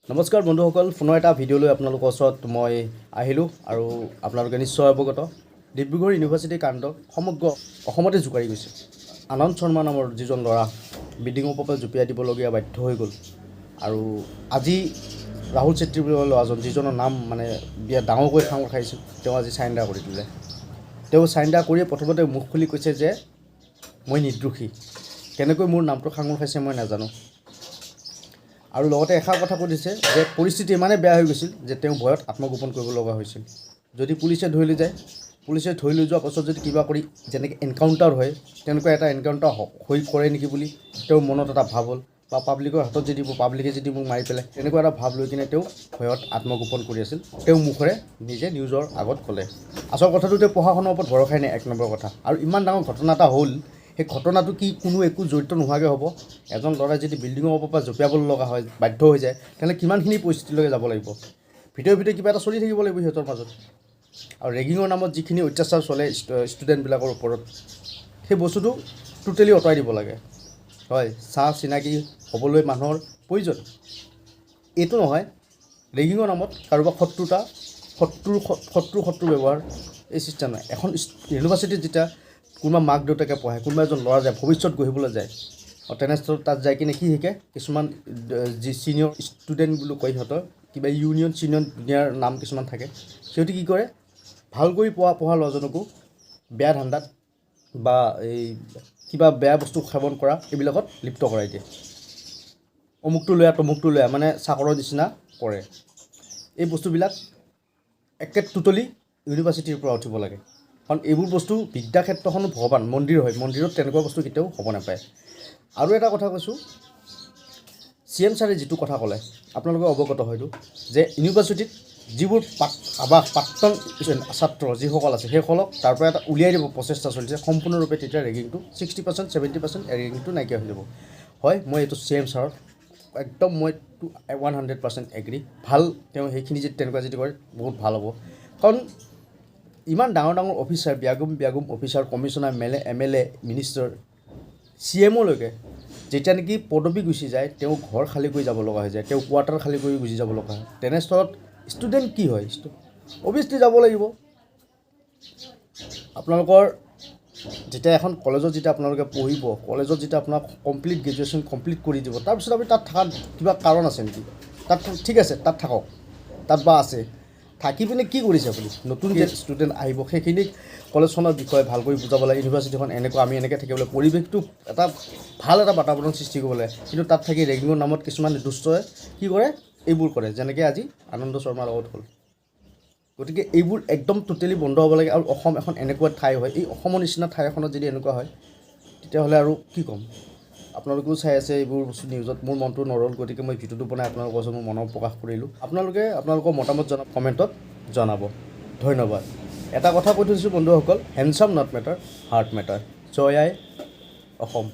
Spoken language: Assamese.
নমস্কাৰ বন্ধুসকল, পুনৰ এটা ভিডিঅ' লৈ আপোনালোকৰ ওচৰত মই আহিলোঁ আৰু আপোনালোকে নিশ্চয় অৱগত ডিব্ৰুগড় ইউনিভাৰ্চিটিৰ কাণ্ড সমগ্ৰ অসমতে জোকাৰি গৈছে। আনন্দ শৰ্মা নামৰ যিজন ল'ৰা বিল্ডিঙৰ ওপৰত জঁপিয়াই দিবলগীয়া বাধ্য হৈ গ'ল আৰু আজি ৰাহুল চেত্ৰী বুলি ল'ৰাজন যিজনৰ নাম মানে বিয়া ডাঙৰকৈ খাং খাইছিল, তেওঁ আজি চাৰেণ্ডাৰ কৰি দিলে। তেওঁ চাৰেণ্ডাৰ কৰিয়ে প্ৰথমতে মুখ খুলি কৈছে যে মই নিৰ্দোষী। কেনেকৈ মোৰ নামটো খাঙুৰ খাইছে মই নাজানো। আৰু লগতে এষাৰ কথা কৈ দিছে যে পৰিস্থিতি ইমানেই বেয়া হৈ গৈছিল যে তেওঁ ভয়ত আত্মগোপন কৰিব লগা হৈছিল। যদি পুলিচে ধৰি লৈ যায়, পুলিচে ধৰি লৈ যোৱাৰ পাছত যদি কিবা কৰি যেনেকৈ এনকাউণ্টাৰ হয়, তেনেকুৱা এটা এনকাউণ্টাৰ হৈ কৰে নেকি বুলি তেওঁৰ মনত এটা ভাৱ হ'ল, বা পাব্লিকৰ হাতত যদি পাব্লিকে যদি মোক মাৰি পেলাই, তেনেকুৱা এটা ভাৱ লৈ কিনে তেওঁ ভয়ত আত্মগোপন কৰি আছিল। তেওঁ মুখেৰে নিজে নিউজৰ আগত ক'লে। আচল কথাটো তেওঁ প্ৰশাসনৰ ওপৰত ভৰসাই নাই, এক নম্বৰ কথা। আৰু ইমান ডাঙৰ ঘটনা এটা হ'ল, সেই ঘটনাটো কি কোনো একো জড়িত নোহোৱাকৈ হ'ব? এজন ল'ৰাই যদি বিল্ডিঙৰ ওপৰৰ পৰা জঁপিয়াবলৈ লগা হয়, বাধ্য হৈ যায়, তেনেহ'লে কিমানখিনি পৰিস্থিতিলৈকে যাব লাগিব? ভিতৰে কিবা এটা চলি থাকিব লাগিব সিহঁতৰ মাজত। আৰু ৰেগিঙৰ নামত যিখিনি অত্যাচাৰ চলে ষ্টুডেণ্টবিলাকৰ ওপৰত, সেই বস্তুটো টোটেলি আঁতৰাই দিব লাগে। হয়, চাহ চিনাকি হ'বলৈ মানুহৰ প্ৰয়োজন। এইটো নহয় ৰেগিঙৰ নামত কাৰোবাক শত্ৰু ব্যৱহাৰ, এই চিষ্টেম নাই। এখন ইউনিভাৰ্চিটিত যেতিয়া কোনোবা মাক দেউতাকে পঢ়ায়, কোনোবা এজন ল'ৰা যায় ভৱিষ্যত গঢ়িবলৈ যায়, আৰু তেনেস্থলত তাত যাই কিনে কি শিকে? কিছুমান যি ছিনিয়ৰ ষ্টুডেণ্ট বুলি কয়, সিহঁতৰ কিবা ইউনিয়ন দুনিয়াৰ নাম কিছুমান থাকে। সিহঁতে কি কৰে? ভালকৈ পঢ়া ল'ৰাজনকো বেয়া ধান্দাত বা এই কিবা বেয়া বস্তু সেৱন কৰা এইবিলাকত লিপ্ত কৰাই দিয়ে। অমুকটো লৈ মানে চাকৰৰ নিচিনা কৰে। এই বস্তুবিলাক টোটেলি ইউনিভাৰ্চিটিৰ পৰা উঠিব লাগে। কাৰণ এইবোৰ বস্তু বিদ্যাক্ষেত্ৰখনো ভগৱান মন্দিৰ হয়, মন্দিৰত তেনেকুৱা বস্তু কেতিয়াও হ'ব নাপায়। আৰু এটা কথা কৈছোঁ, CM ছাৰে যিটো কথা ক'লে আপোনালোকে অৱগত হয়তো, যে ইউনিভাৰ্চিটিত যিবোৰ প্ৰাক্তন ছাত্ৰ যিসকল আছে, সেইসকলক তাৰ পৰা এটা উলিয়াই দিব প্ৰচেষ্টা চলিছে সম্পূৰ্ণৰূপে। তেতিয়া ৰেগিংটো 60% 70% ৰেগিংটো নাইকিয়া হৈ যাব। হয়, মই এইটো CM ছাৰক একদম মই 100% এগ্ৰী। ভাল, তেওঁ সেইখিনি যদি তেনেকুৱা যদি কৰে বহুত ভাল হ'ব। কাৰণ ইমান ডাঙৰ অফিচাৰ, বিয়াগুম অফিচাৰ, কমিশ্যনাৰ, MLA, মিনিষ্টাৰ, CMলৈকে যেতিয়া নেকি পদবী গুচি যায়, তেওঁ ঘৰ খালী কৰি যাব লগা হৈ যায়, তেওঁ কোৱাৰ্টাৰ খালী কৰি গুচি যাব লগা হয়। তেনেস্থলত ষ্টুডেণ্ট কি হয়? অভিয়াছলি যাব লাগিব। আপোনালোকৰ যেতিয়া এখন কলেজত যেতিয়া আপোনালোকে পঢ়িব, কলেজত যেতিয়া আপোনাক গ্ৰেজুৱেশ্যন কমপ্লিট কৰি দিব, তাৰপিছত আপুনি তাত থকাৰ কিবা কাৰণ আছে নেকি? তাত ঠিক আছে, তাত থাকক, তাত বা আছে। থাকি পিনে কি কৰিছে আপুনি? নতুন যে ষ্টুডেণ্ট আহিব, সেইখিনিক কলেজখনৰ বিষয়ে ভালকৈ বুজাব লাগে। ইউনিভাৰ্চিটিখন এনেকুৱা, আমি এনেকৈ থাকিব লাগে, পৰিৱেশটো এটা ভাল এটা বাতাবৰণ সৃষ্টি কৰিব লাগে। কিন্তু তাত থাকি ৰেগিঙৰ নামত কিছুমান দুষ্টই কি কৰে? এইবোৰ কৰে, যেনেকৈ আজি আনন্দ শৰ্মাৰ লগত হ'ল। গতিকে এইবোৰ একদম টোটেলি বন্ধ হ'ব লাগে। আৰু অসম এখন এনেকুৱা ঠাই হয়, এই অসমৰ নিচিনা ঠাই এখনত যদি এনেকুৱা হয়, তেতিয়াহ'লে আৰু কি ক'ম? আপোনালোকেও চাই আছে এইবোৰ বস্তু নিউজত। মোৰ মনটো নৰল, গতিকে মই ভিডিঅ'টো বনাই আপোনালোকৰ ওচৰত মোৰ মনৰ প্ৰকাশ কৰিলোঁ। আপোনালোকে আপোনালোকৰ মতামত কমেণ্টত জনাব। ধন্যবাদ। এটা কথা কৈ থৈছোঁ বন্ধুসকল, handsome not matter, heart matter. জয় আই অসম।